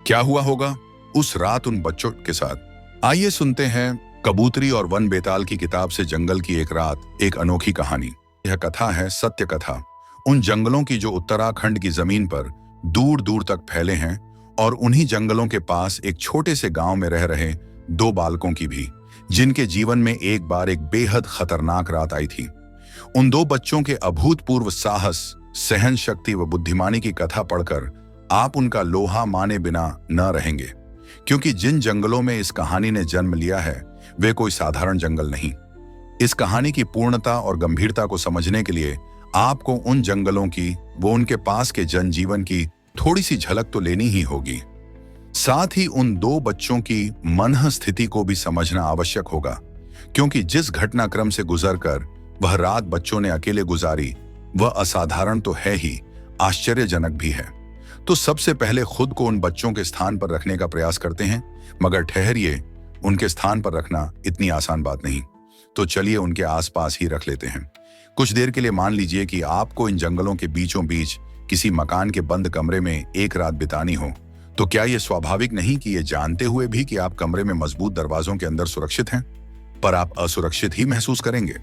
क्या हुआ होगा उस रात उन बच्चों के साथ? आइए सुनते हैं कबूतरी और वन बेताल की किताब से जंगल की एक रात, एक अनोखी कहानी। यह कथा है सत्य कथा, उन जंगलों की जो उत्तराखंड की जमीन पर दूर दूर तक फैले हैं, और उन्हीं जंगलों के पास एक छोटे से गांव में रह रहे दो बालकों की भी, जिनके जीवन में एक बार एक बेहद खतरनाक रात आई थी। उन दो बच्चों के अभूतपूर्व साहस, सहन शक्ति व बुद्धिमानी की कथा पढ़कर आप उनका लोहा माने बिना न रहेंगे, क्योंकि जिन जंगलों में इस कहानी ने जन्म लिया है वे कोई साधारण जंगल नहीं। इस कहानी की पूर्णता और गंभीरता को समझने के लिए आपको उन जंगलों की, वो उनके पास के जनजीवन की थोड़ी सी झलक तो लेनी ही होगी। साथ ही उन दो बच्चों की मनः स्थिति को भी समझना आवश्यक होगा, क्योंकि जिस घटनाक्रम से गुजरकर वह रात बच्चों ने अकेले गुजारी वह असाधारण तो है ही, आश्चर्यजनक भी है। तो सबसे पहले खुद को उन बच्चों के स्थान पर रखने का प्रयास करते हैं, मगर ठहरिए, उनके स्थान पर रखना इतनी आसान बात नहीं। तो चलिए उनके आसपास ही रख लेते हैं। कुछ देर के लिए मान लीजिए कि आपको इन जंगलों के बीचों बीच किसी मकान के बंद कमरे में एक रात बितानी हो। तो क्या यह स्वाभाविक नहीं कि ये जानते हुए भी कि आप कमरे में मजबूत दरवाजों के अंदर सुरक्षित हैं, पर आप असुरक्षित ही महसूस करेंगे?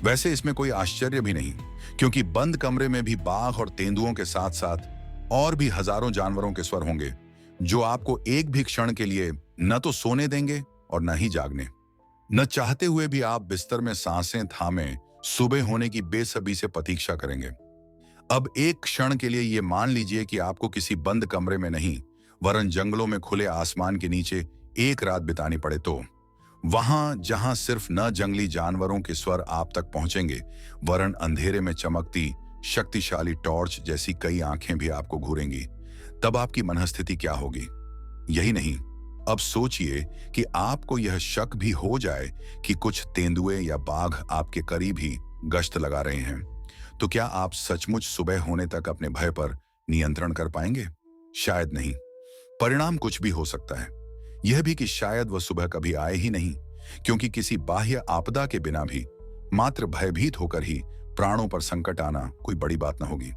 वैसे इसमें कोई आश्चर्य भी नहीं, क्योंकि बंद कमरे में भी बाघ और तेंदुओं के साथ साथ और भी हजारों जानवरों के स्वर होंगे, जो आपको एक भी क्षण के लिए न तो सोने देंगे और न ही जागने। न चाहते हुए भी आप बिस्तर में सांसें थामे सुबह होने की बेसब्री से प्रतीक्षा करेंगे। अब एक क्षण के लिए ये मान लीजिए कि आपको किसी बंद कमरे में नहीं, वरन जंगलों में खुले आसमान के नीचे एक रात बितानी पड़े, तो वहां जहां सिर्फ न जंगली जानवरों के स्वर आप तक पहुंचेंगे, वरन अंधेरे में चमकती शक्तिशाली टॉर्च जैसी कई आंखें भी आपको घूरेंगी, तब आपकी मनस्थिति क्या होगी? यही नहीं, अब सोचिए कि आपको यह शक भी हो जाए कि कुछ तेंदुए या बाघ आपके करीब ही गश्त लगा रहे हैं, तो क्या आप सचमुच सुबह होने तक अपने भय पर नियंत्रण कर पाएंगे? शायद नहीं। परिणाम कुछ भी हो सकता है, यह भी कि शायद वह सुबह कभी आए ही नहीं, क्योंकि किसी बाह्य आपदा के बिना भी मात्र भयभीत होकर ही प्राणों पर संकट आना कोई बड़ी बात न होगी।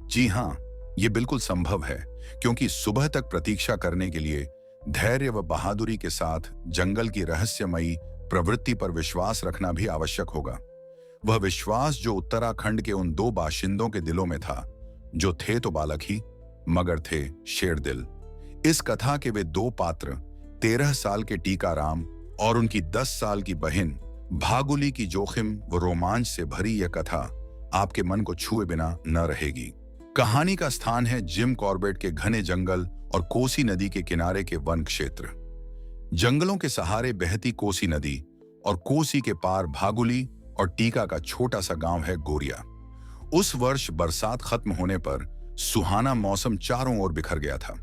जी हाँ, यह बिल्कुल संभव है, क्योंकि सुबह तक प्रतीक्षा करने के लिए धैर्य व बहादुरी के साथ जंगल की रहस्यमयी प्रवृत्ति पर विश्वास रखना भी आवश्यक होगा। वह विश्वास जो उत्तराखंड के उन दो बाशिंदों के दिलों में था, जो थे तो बालक ही मगर थे शेर दिल। इस कथा के वे दो पात्र, 13 साल के टीकाराम और उनकी 10 साल की बहन भागुली की जोखिम व रोमांच से भरी यह कथा आपके मन को छुए बिना न रहेगी। कहानी का स्थान है जिम कॉर्बेट के घने जंगल और कोसी नदी के किनारे के वन क्षेत्र। जंगलों के सहारे बहती कोसी नदी और कोसी के पार भागुली और टीका का छोटा सा गांव है गोरिया। उस वर्ष बरसात खत्म होने पर सुहाना मौसम चारों ओर बिखर गया था,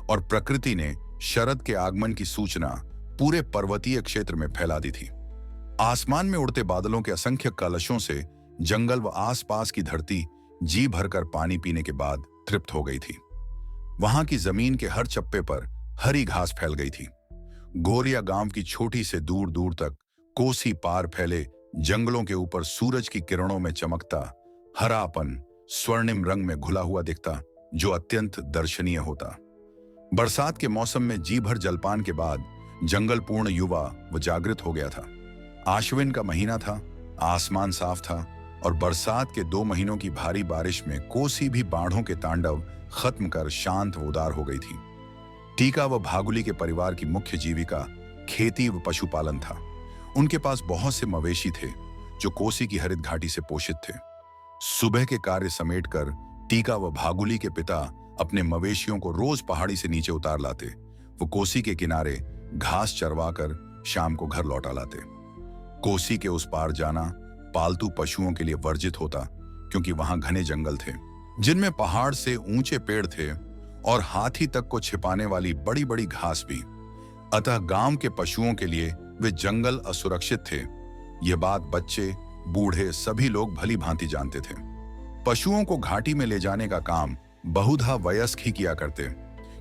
और प्रकृति ने शरद के आगमन की सूचना पूरे पर्वतीय क्षेत्र में फैला दी थी। आसमान में उड़ते बादलों के असंख्य कलशों से जंगल व आसपास की धरती जी भरकर पानी पीने के बाद तृप्त हो गई थी। वहां की जमीन के हर चप्पे पर हरी घास फैल गई थी। गोरिया गांव की छोटी से दूर दूर तक कोसी पार फैले जंगलों के ऊपर सूरज की किरणों में चमकता हरापन स्वर्णिम रंग में घुला हुआ दिखता, जो अत्यंत दर्शनीय होता। बरसात के मौसम में जी भर जलपान के बाद जंगल पूर्ण युवा व जागृत हो गया था। आश्विन का महीना था, आसमान साफ था, और बरसात के 2 महीनों की भारी बारिश में कोसी भी बाढ़ों के तांडव खत्म कर शांत व उदार हो गई थी। टीका व भागुली के परिवार की मुख्य जीविका खेती व पशुपालन था। उनके पास बहुत से मवेशी थे, जो कोसी की हरित घाटी से पोषित थे। सुबह के कार्य समेटकर टीका व भागुली के पिता अपने मवेशियों को रोज पहाड़ी से नीचे उतार लाते। वो कोसी के किनारे घास चरवाकर शाम को घर लौटा लाते। कोसी के उस पार जाना पालतू पशुओं के लिए वर्जित होता, क्योंकि वहां घने जंगल थे, जिनमें पहाड़ से ऊंचे पेड़ थे और हाथी तक को छिपाने वाली बड़ी बड़ी घास भी। अतः गांव के पशुओं के लिए वे जंगल असुरक्षित थे। यह बात बच्चे, बूढ़े सभी लोग भली भांति जानते थे। पशुओं को घाटी में ले जाने का काम बहुधा वयस्क ही किया करते,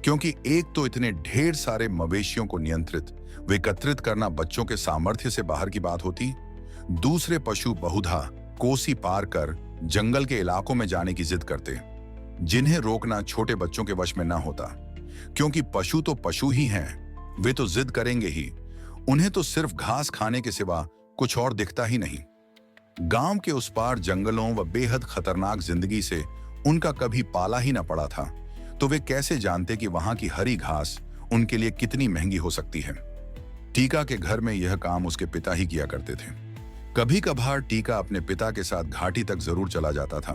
क्योंकि एक तो इतने ढेर सारे मवेशियों को नियंत्रित व एकत्रित करना बच्चों के सामर्थ्य से बाहर की बात होती। दूसरे पशु बहुधा कोसी पार कर जंगल के इलाकों में जाने की जिद करते, जिन्हें रोकना छोटे बच्चों के वश में न होता। क्योंकि पशु तो पशु ही हैं, वे तो जिद करेंगे ही। उन्हें तो सिर्फ घास खाने के सिवा कुछ और दिखता ही नहीं। गांव के उस पार जंगलों व बेहद खतरनाक जिंदगी से उनका कभी पाला ही न पड़ा था, तो वे कैसे जानते कि वहां की हरी घास उनके लिए कितनी महंगी हो सकती है। टीका के घर में यह काम उसके पिता ही किया करते थे। कभी कभार टीका अपने पिता के साथ घाटी तक जरूर चला जाता था,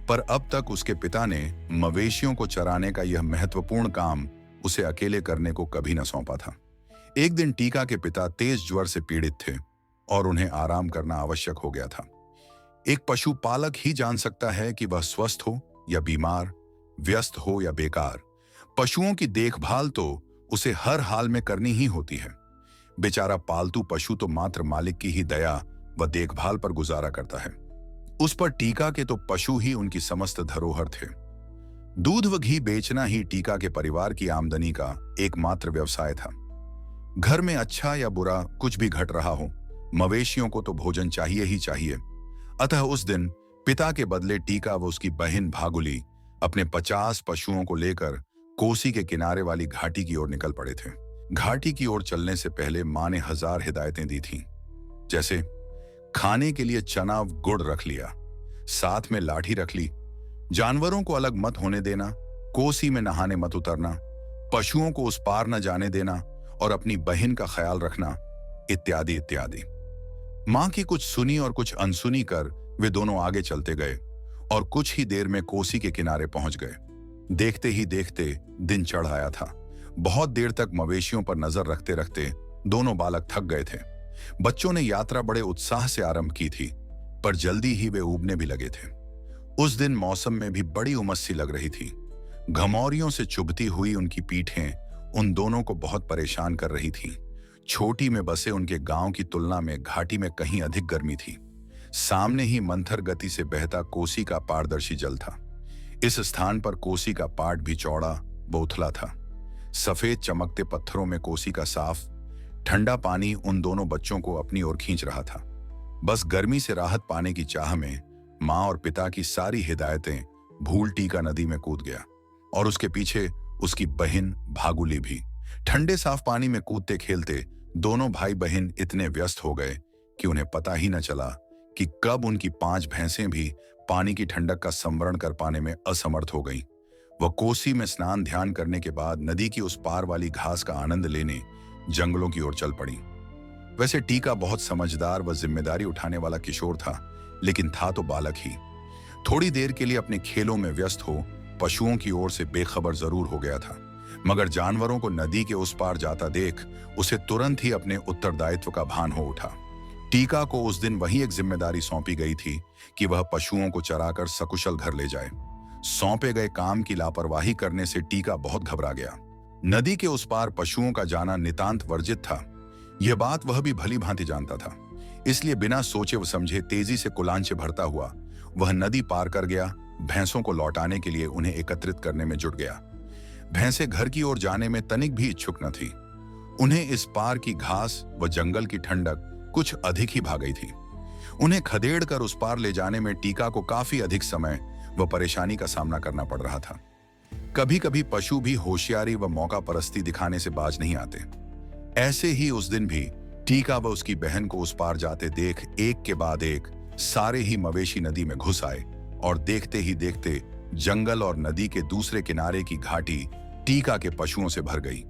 पर अब तक उसके पिता ने मवेशियों को चराने का यह महत्वपूर्ण काम उसे अकेले करने को कभी न सौंपा था। एक दिन टीका के पिता तेज ज्वर से पीड़ित थे और उन्हें आराम करना आवश्यक हो गया था। एक पशुपालक ही जान सकता है कि वह स्वस्थ हो या बीमार, व्यस्त हो या बेकार। पशुओं की देखभाल तो उसे हर हाल में करनी ही होती है। बेचारा पालतू पशु तो मात्र मालिक की ही दया व देखभाल पर गुजारा करता है। उस पर टीका के तो पशु ही उनकी समस्त धरोहर थे। दूध व घी बेचना ही टीका के परिवार की आमदनी का एकमात्र व्यवसाय था। घर में अच्छा या बुरा कुछ भी घट रहा हो, मवेशियों को तो भोजन चाहिए ही चाहिए। अतः उस दिन पिता के बदले टीका व उसकी बहन भागुली अपने 50 पशुओं को लेकर कोसी के किनारे वाली घाटी की ओर निकल पड़े थे। घाटी की ओर चलने से पहले मां ने 1000 हिदायतें दी थीं, जैसे खाने के लिए चना व गुड़ रख लिया, साथ में लाठी रख ली, जानवरों को अलग मत होने देना, कोसी में नहाने मत उतरना, पशुओं को उस पार न जाने देना और अपनी बहन का ख्याल रखना, इत्यादि इत्यादि। मां की कुछ सुनी और कुछ अनसुनी कर वे दोनों आगे चलते गए और कुछ ही देर में कोसी के किनारे पहुंच गए। देखते ही देखते दिन चढ़ आया था। बहुत देर तक मवेशियों पर नजर रखते रखते दोनों बालक थक गए थे। बच्चों ने यात्रा बड़े उत्साह से आरंभ की थी, पर जल्दी ही वे ऊबने भी लगे थे। उस दिन मौसम में भी बड़ी उमस सी लग रही थी। घमौरियों से चुभती हुई उनकी पीठें उन दोनों को बहुत परेशान कर रही थीं। छोटी में बसे उनके गांव की तुलना में घाटी में कहीं अधिक गर्मी थी। सामने ही मंथर गति से बहता कोसी का पारदर्शी जल था। इस स्थान पर कोसी का पाट भी चौड़ा व उथला था। सफेद चमकते पत्थरों में कोसी का साफ ठंडा पानी उन दोनों बच्चों को अपनी ओर खींच रहा था। बस गर्मी से राहत पाने की चाह में मां और पिता की सारी हिदायतें भूल टीका नदी में कूद गया और उसके पीछे उसकी बहन भागुली भी। ठंडे साफ पानी में कूदते खेलते दोनों भाई बहन इतने व्यस्त हो गए कि उन्हें पता ही न चला कि कब उनकी 5 भैंसें भी पानी की ठंडक का संवरण कर पाने में असमर्थ हो गईं। वह कोसी में स्नान ध्यान करने के बाद नदी की उस पार वाली घास का आनंद लेने जंगलों की ओर चल पड़ी। वैसे टीका बहुत समझदार व जिम्मेदारी उठाने वाला किशोर था, लेकिन था तो बालक ही। थोड़ी देर के लिए अपने खेलों में व्यस्त हो पशुओं की ओर से बेखबर जरूर हो गया था, मगर जानवरों को नदी के उस पार जाता देख उसे तुरंत ही अपने उत्तरदायित्व का भान हो उठा। टीका को उस दिन वही एक जिम्मेदारी सौंपी गई थी कि वह पशुओं को चराकर सकुशल घर ले जाए। सौंपे गए काम की लापरवाही करने से टीका बहुत घबरा गया। नदी के उस पार पशुओं का जाना नितांत वर्जित था। यह बात वह भी भली भांति जानता था, इसलिए बिना सोचे व समझे तेजी से कुलांचे भरता हुआ वह नदी पार कर गया। भैंसों को लौटाने के लिए उन्हें एकत्रित करने में जुट गया। भैंसें घर की ओर जाने में तनिक भी इच्छुक न थी। उन्हें इस पार की घास व जंगल की ठंडक कुछ अधिक ही भा गई थी। उन्हें खदेड़ कर उस पार ले जाने में टीका को काफी अधिक समय व परेशानी का सामना करना पड़ रहा था। कभी कभी पशु भी होशियारी व मौका परस्ती दिखाने से बाज नहीं आते। ऐसे ही उस दिन भी टीका व उसकी बहन को उस पार जाते देख एक के बाद एक सारे ही मवेशी नदी में घुस आए और देखते ही देखते जंगल और नदी के दूसरे किनारे की घाटी टीका के पशुओं से भर गई।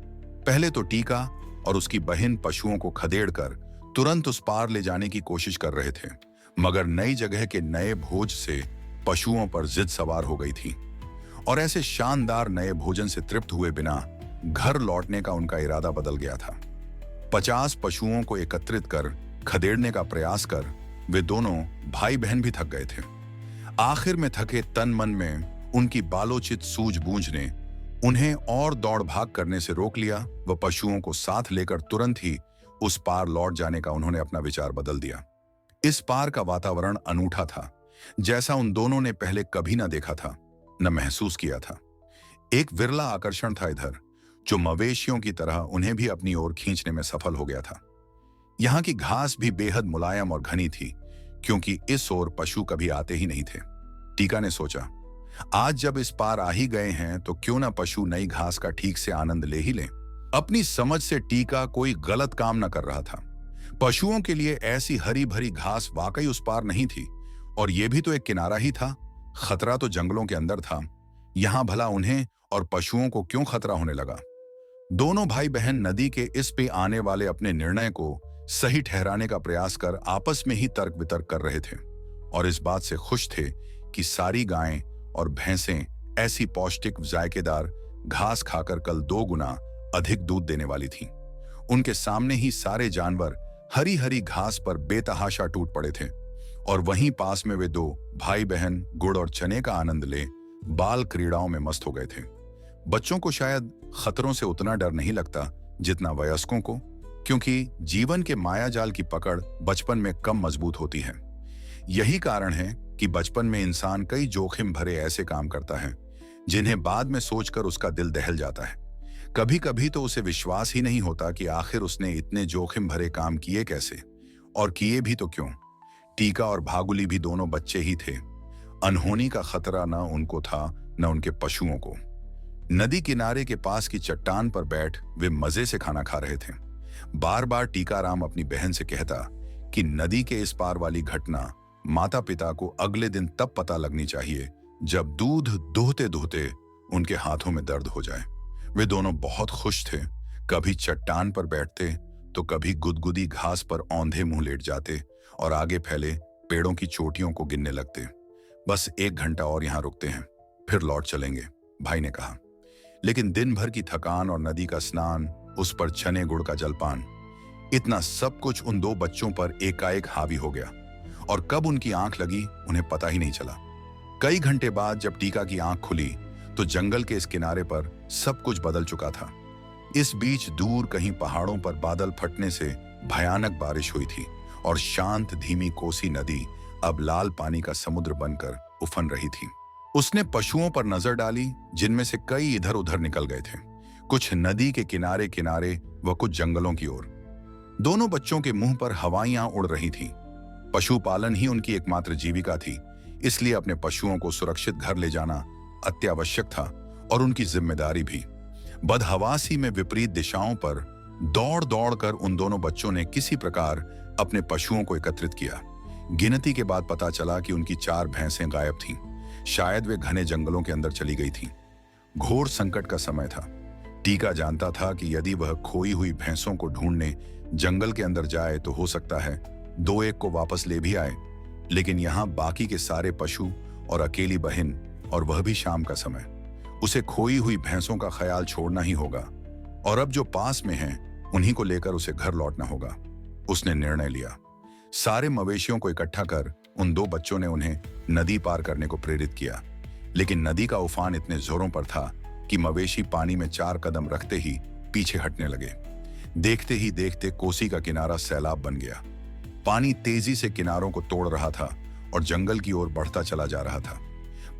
पहले तो टीका और उसकी बहन पशुओं को खदेड़कर तुरंत उस पार ले जाने की कोशिश कर रहे थे, मगर नई जगह के नए भोज से पशुओं पर जिद सवार हो गई थी और ऐसे शानदार नए भोजन से तृप्त हुए बिना घर लौटने का उनका इरादा बदल गया था। 50 पशुओं को एकत्रित कर खदेड़ने का प्रयास कर वे दोनों भाई बहन भी थक गए थे। आखिर में थके तन मन में उनकी बालोचित सूझबूझ ने उन्हें और दौड़ भाग करने से रोक लिया व पशुओं को साथ लेकर तुरंत ही उस पार लौट जाने का उन्होंने अपना विचार बदल दिया। इस पार का वातावरण अनूठा था, जैसा उन दोनों ने पहले कभी न देखा था न महसूस किया था। एक विरला आकर्षण था इधर, जो मवेशियों की तरह उन्हें भी अपनी ओर खींचने में सफल हो गया था। यहाँ की घास भी बेहद मुलायम और घनी थी, क्योंकि इस ओर पशु कभी आते ही नहीं थे। टीका ने सोचा, आज जब इस पार आ ही गए हैं तो क्यों ना पशु नई घास का ठीक से आनंद ले ही लें। अपनी समझ से टीका कोई गलत काम न कर रहा था। पशुओं के लिए ऐसी हरी भरी घास वाकई उस पार नहीं थी, और यह भी तो एक किनारा ही था। खतरा तो जंगलों के अंदर था। यहां भला उन्हें और पशुओं को क्यों खतरा होने लगा? दोनों भाई बहन नदी के इस पे आने वाले अपने निर्णय को सही ठहराने का प्रयास कर आपस में ही तर्क वितर्क कर रहे थे, और इस बात से खुश थे कि सारी गायें और भैंसें ऐसी पौष्टिक जायकेदार घास खाकर कल 2 गुना अधिक दूध देने वाली थीं। उनके सामने ही सारे जानवर हरी हरी घास पर बेतहाशा टूट पड़े थे, और वहीं पास में वे 2 भाई बहन गुड़ और चने का आनंद ले बाल क्रीड़ाओं में मस्त हो गए थे। बच्चों को शायद खतरों से उतना डर नहीं लगता जितना वयस्कों को, क्योंकि जीवन के मायाजाल की पकड़ बचपन में कम मजबूत होती है। यही कारण है कि बचपन में इंसान कई जोखिम भरे ऐसे काम करता है जिन्हें बाद में सोचकर उसका दिल दहल जाता है। कभी कभी तो उसे विश्वास ही नहीं होता कि आखिर उसने इतने जोखिम भरे काम किए कैसे, और किए भी तो क्यों। टीका और भागुली भी दोनों बच्चे ही थे। अनहोनी का खतरा न उनको था न उनके पशुओं को। नदी किनारे के पास की चट्टान पर बैठ वे मजे से खाना खा रहे थे। बार बार टीकाराम अपनी बहन से कहता कि नदी के इस पार वाली घटना माता पिता को अगले दिन तब पता लगनी चाहिए जब दूध दोहते दोहते उनके हाथों में दर्द हो जाए। वे दोनों बहुत खुश थे। कभी चट्टान पर बैठते तो कभी गुदगुदी घास पर औंधे मुंह लेट जाते और आगे फैले पेड़ों की चोटियों को गिनने लगते। बस 1 घंटा और यहां रुकते हैं, फिर लौट चलेंगे, भाई ने कहा। लेकिन दिन भर की थकान और नदी का स्नान, उस पर चने गुड़ का जलपान, इतना सब कुछ उन 2 बच्चों पर एकाएक हावी हो गया, और कब उनकी आंख लगी उन्हें पता ही नहीं चला। कई घंटे बाद जब टीका की आंख खुली तो जंगल के इस किनारे पर सब कुछ बदल चुका था। इस बीच दूर कहीं पहाड़ों पर बादल फटने से भयानक बारिश हुई थी, और शांत धीमी कोसी नदी अब लाल पानी का समुद्र बनकर उफन रही थी। उसने पशुओं पर नजर डाली, जिनमें से कई इधर उधर निकल गए थे, कुछ नदी के किनारे किनारे व कुछ जंगलों की ओर। दोनों बच्चों के मुंह पर हवाइयां उड़ रही थीं। पशुपालन ही उनकी एकमात्र जीविका थी, इसलिए अपने पशुओं को सुरक्षित घर ले जाना अत्यावश्यक था और उनकी जिम्मेदारी भी। बदहवासी में विपरीत दिशाओं पर दौड़ दौड़ कर उन दोनों बच्चों ने किसी प्रकार अपने पशुओं को एकत्रित किया। गिनती के बाद पता चला कि उनकी 4 भैंसें गायब थीं। शायद वे घने जंगलों के अंदर चली गई थीं। घोर संकट का समय था। टीका जानता था कि यदि वह खोई हुई भैंसों को ढूंढने जंगल के अंदर जाए तो हो सकता है 2-1 को वापस ले भी आए, लेकिन यहाँ बाकी के सारे पशु और अकेली बहन, और वह भी शाम का समय। उसे खोई हुई भैंसों का ख्याल छोड़ना ही होगा, और अब जो पास में हैं उन्हीं को लेकर उसे घर लौटना होगा। उसने निर्णय लिया। सारे मवेशियों को इकट्ठा कर उन 2 बच्चों ने उन्हें नदी पार करने को प्रेरित किया, लेकिन नदी का उफान इतने जोरों पर था कि मवेशी पानी में 4 कदम रखते ही पीछे हटने लगे। देखते ही देखते कोसी का किनारा सैलाब बन गया। पानी तेजी से किनारों को तोड़ रहा था और जंगल की ओर बढ़ता चला जा रहा था।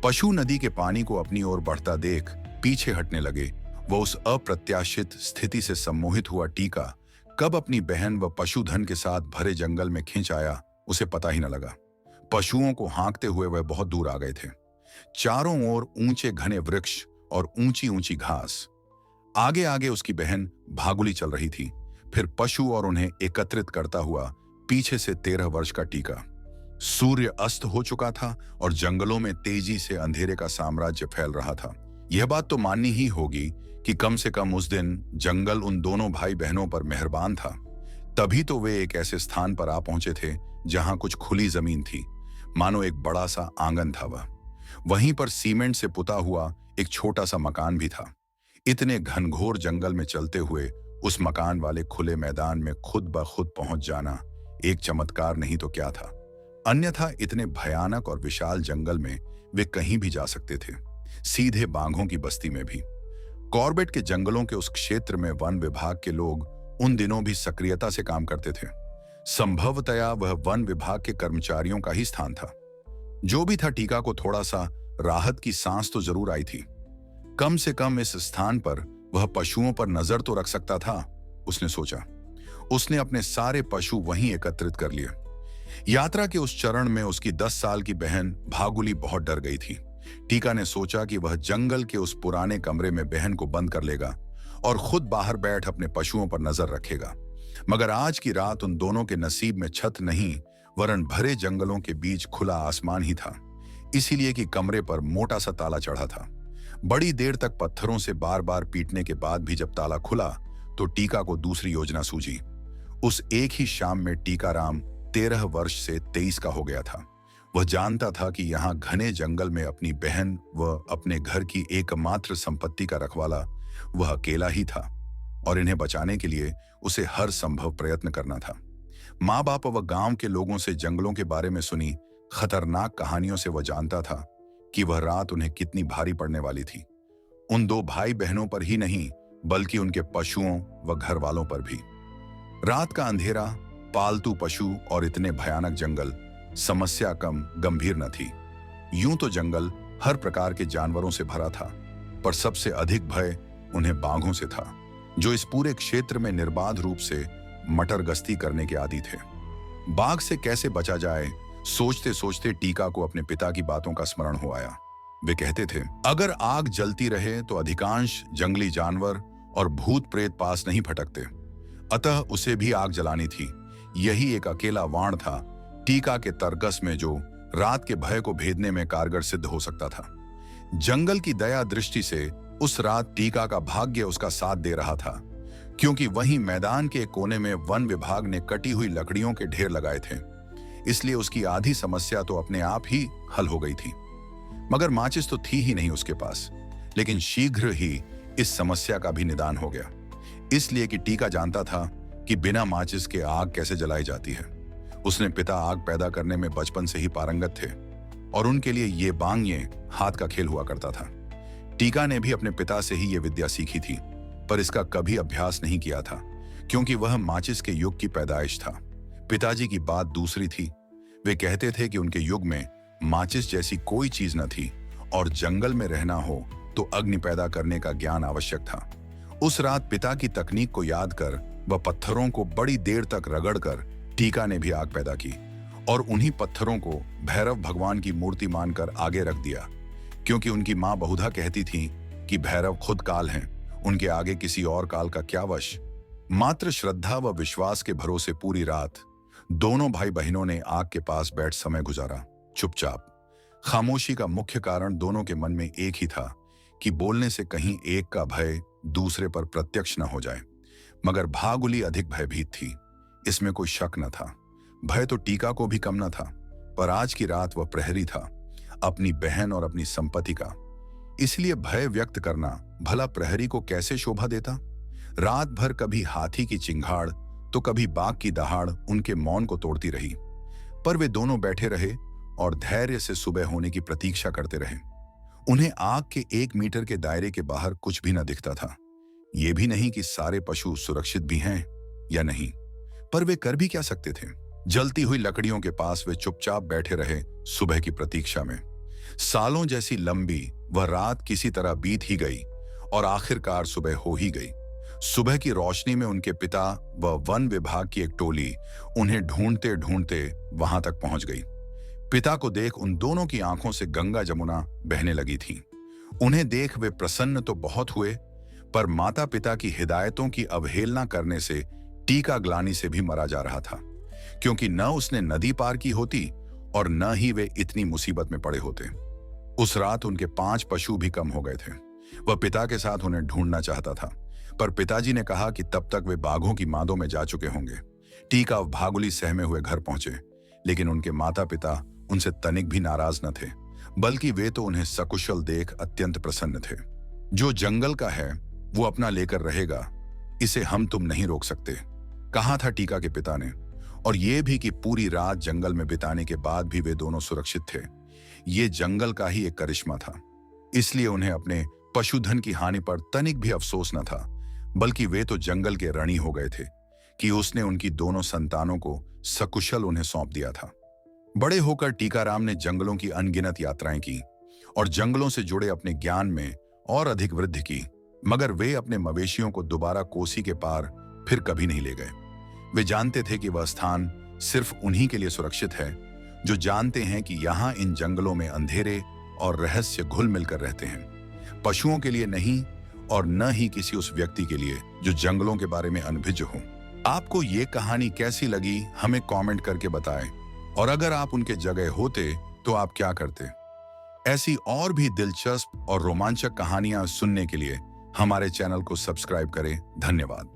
पशु नदी के पानी को अपनी ओर बढ़ता देख पीछे हटने लगे। वह उस अप्रत्याशित स्थिति से सम्मोहित हुआ टीका कब अपनी बहन व पशुधन के साथ भरे जंगल में खिंच आया, उसे पता ही न लगा। पशुओं को हाँकते हुए वह बहुत दूर आ गए थे। चारों ओर ऊंचे घने वृक्ष और ऊंची ऊंची घास। आगे आगे उसकी बहन भागुली चल रही थी, फिर पशु और उन्हें एकत्रित करता हुआ पीछे से 13 वर्ष का टीका। सूर्य अस्त हो चुका था और जंगलों में तेजी से अंधेरे का साम्राज्य फैल रहा था। यह बात तो माननी ही होगी कि कम से कम उस दिन जंगल उन दोनों भाई बहनों पर मेहरबान था। तभी तो वे एक ऐसे स्थान पर आ पहुंचे थे जहां कुछ खुली जमीन थी, मानो एक बड़ा सा आंगन था। वहीं पर सीमेंट से पुता हुआ एक छोटा सा मकान भी था। इतने घनघोर जंगल में चलते हुए उस मकान वाले खुले मैदान में खुद ब खुद पहुंच जाना एक चमत्कार नहीं तो क्या था। अन्यथा इतने भयानक और विशाल जंगल में वे कहीं भी जा सकते थे, सीधे बाघों की बस्ती में भी। कॉर्बेट के जंगलों के उस क्षेत्र में वन विभाग के लोग उन दिनों भी सक्रियता से काम करते थे। संभवतया वह वन विभाग के कर्मचारियों का ही स्थान था। जो भी था, टीका को थोड़ा सा राहत की सांस तो जरूर आई थी। कम से कम इस स्थान पर वह पशुओं पर नजर तो रख सकता था, उसने सोचा। उसने अपने सारे पशु वहीं एकत्रित कर लिए। यात्रा के उस चरण में उसकी 10 साल की बहन भागुली बहुत डर गई थी। टीका ने सोचा कि वह जंगल के उस पुराने कमरे में बहन को बंद कर लेगा और खुद बाहर बैठ अपने पशुओं पर नजर रखेगा। मगर आज की रात उन दोनों के नसीब में छत नहीं वरन भरे जंगलों के बीच खुला आसमान ही था, इसीलिए कि कमरे पर मोटा सा ताला चढ़ा था। बड़ी देर तक पत्थरों से बार बार पीटने के बाद भी जब ताला खुला तो टीका को दूसरी योजना सूझी। उस एक ही शाम में टीकाराम 13 वर्ष से 23 का हो गया था। वह जानता था कि यहाँ घने जंगल में अपनी बहन व अपने घर की एकमात्र संपत्ति का रखवाला वह अकेला ही था और इन्हें बचाने के लिए उसे हर संभव प्रयत्न करना था। माँ बाप व गांव के लोगों से जंगलों के बारे में सुनी खतरनाक कहानियों से वह जानता था कि वह रात उन्हें कितनी भारी पड़ने वाली थी। उन दो भाई बहनों पर ही नहीं बल्कि उनके पशुओं व घर वालों पर भी। रात का अंधेरा, पालतू पशु और इतने भयानक जंगल, समस्या कम गंभीर न थी। यूं तो जंगल हर प्रकार के जानवरों से भरा था, पर सबसे अधिक भय उन्हें बाघों से था, जो इस पूरे क्षेत्र में निर्बाध रूप से मटर गश्ती करने के आदी थे। बाघ से कैसे बचा जाए सोचते सोचते टीका को अपने पिता की बातों का स्मरण हो आया। वे कहते थे, अगर आग जलती रहे तो अधिकांश जंगली जानवर और भूत प्रेत पास नहीं फटकते, अतः उसे भी आग जलानी थी। यही एक अकेला वाण था टीका के तरकस में जो रात के भय को भेदने में कारगर सिद्ध हो सकता था। जंगल की दया दृष्टि से उस रात टीका का भाग्य उसका साथ दे रहा था, क्योंकि वहीं मैदान के कोने में वन विभाग ने कटी हुई लकड़ियों के ढेर लगाए थे, इसलिए उसकी आधी समस्या तो अपने आप ही हल हो गई थी। मगर माचिस तो थी ही नहीं उसके पास, लेकिन शीघ्र ही इस समस्या का भी निदान हो गया, इसलिए कि टीका जानता था कि बिना माचिस के आग कैसे जलाई जाती है। उसने पिता आग पैदा करने में बचपन से ही पारंगत थे और उनके लिए ये बांग्ये हाथ का खेल हुआ करता था। टीका ने भी अपने पिता से ही ये विद्या सीखी थी, पर इसका कभी अभ्यास नहीं किया था, क्योंकि वह माचिस के युग की पैदाइश था। पिताजी की बात दूसरी थी। वे कहते थे कि उनके युग में माचिस जैसी कोई चीज न थी और जंगल में रहना हो तो अग्नि पैदा करने का ज्ञान आवश्यक था। उस रात पिता की तकनीक को याद कर वह पत्थरों को बड़ी देर तक रगड़कर टीका ने भी आग पैदा की और उन्हीं पत्थरों को भैरव भगवान की मूर्ति मानकर आगे रख दिया, क्योंकि उनकी मां बहुधा कहती थी कि भैरव खुद काल हैं, उनके आगे किसी और काल का क्या वश। मात्र श्रद्धा व विश्वास के भरोसे पूरी रात दोनों भाई बहनों ने आग के पास बैठ समय गुजारा, चुपचाप। खामोशी का मुख्य कारण दोनों के मन में एक ही था कि बोलने से कहीं एक का भय दूसरे पर प्रत्यक्ष न हो जाए। मगर भागुली अधिक भयभीत थी, इसमें कोई शक न था। भय तो टीका को भी कम न था, पर आज की रात वह प्रहरी था, अपनी बहन और अपनी संपत्ति का। इसलिए भय व्यक्त करना भला प्रहरी को कैसे शोभा देता। रात भर कभी हाथी की चिंगाड़ तो कभी बाघ की दहाड़ उनके मौन को तोड़ती रही, पर वे दोनों बैठे रहे और धैर्य से सुबह होने की प्रतीक्षा करते रहे। उन्हें आग के 1 मीटर के दायरे के बाहर कुछ भी न दिखता था। ये भी नहीं कि सारे पशु सुरक्षित भी हैं या नहीं, पर वे कर भी क्या सकते थे। जलती हुई लकड़ियों के पास वे चुपचाप बैठे रहे सुबह की प्रतीक्षा में। सालों जैसी लंबी वह रात किसी तरह बीत ही गई और आखिरकार सुबह हो ही गई। सुबह की रोशनी में उनके पिता व वन विभाग की एक टोली उन्हें ढूंढते ढूंढते वहां तक पहुंच गई। पिता को देख उन दोनों की आंखों से गंगा जमुना बहने लगी थी। उन्हें देख वे प्रसन्न तो बहुत हुए, पर माता पिता की हिदायतों की अवहेलना करने से टीका ग्लानि से भी मरा जा रहा था, क्योंकि न उसने नदी पार की होती और न ही वे इतनी मुसीबत में पड़े होते। उस रात उनके 5 पशु भी कम हो गए थे। वह पिता के साथ उन्हें ढूंढना चाहता था, पर पिताजी ने कहा कि तब तक वे बाघों की मादों में जा चुके होंगे। टीका भागुली सहमे हुए घर पहुंचे, लेकिन उनके माता पिता उनसे तनिक भी नाराज न थे, बल्कि वे तो उन्हें सकुशल देख अत्यंत प्रसन्न थे। जो जंगल का है वो अपना लेकर रहेगा, इसे हम तुम नहीं रोक सकते, कहा था टीका के पिता ने। और ये भी कि पूरी रात जंगल में बिताने के बाद भी वे दोनों सुरक्षित थे। ये जंगल का ही एक करिश्मा था, इसलिए उन्हें अपने पशुधन की हानि पर तनिक भी अफसोस न था, बल्कि वे तो जंगल के ऋणी हो गए थे कि उसने उनकी दोनों संतानों को सकुशल उन्हें सौंप दिया था। बड़े होकर टीकाराम ने जंगलों की अनगिनत यात्राएं की और जंगलों से जुड़े अपने ज्ञान में और अधिक वृद्धि की, मगर वे अपने मवेशियों को दोबारा कोसी के पार फिर कभी नहीं ले गए। वे जानते थे कि वह स्थान सिर्फ उन्हीं के लिए सुरक्षित है जो जानते हैं कि यहाँ इन जंगलों में अंधेरे और रहस्य घुल मिलकर रहते हैं। पशुओं के लिए नहीं और न ही किसी उस व्यक्ति के लिए जो जंगलों के बारे में अनभिज्ञ हो। आपको ये कहानी कैसी लगी हमें कमेंट करके बताएं, और अगर आप उनके जगह होते तो आप क्या करते। ऐसी और भी दिलचस्प और रोमांचक कहानियां सुनने के लिए हमारे चैनल को सब्सक्राइब करें। धन्यवाद।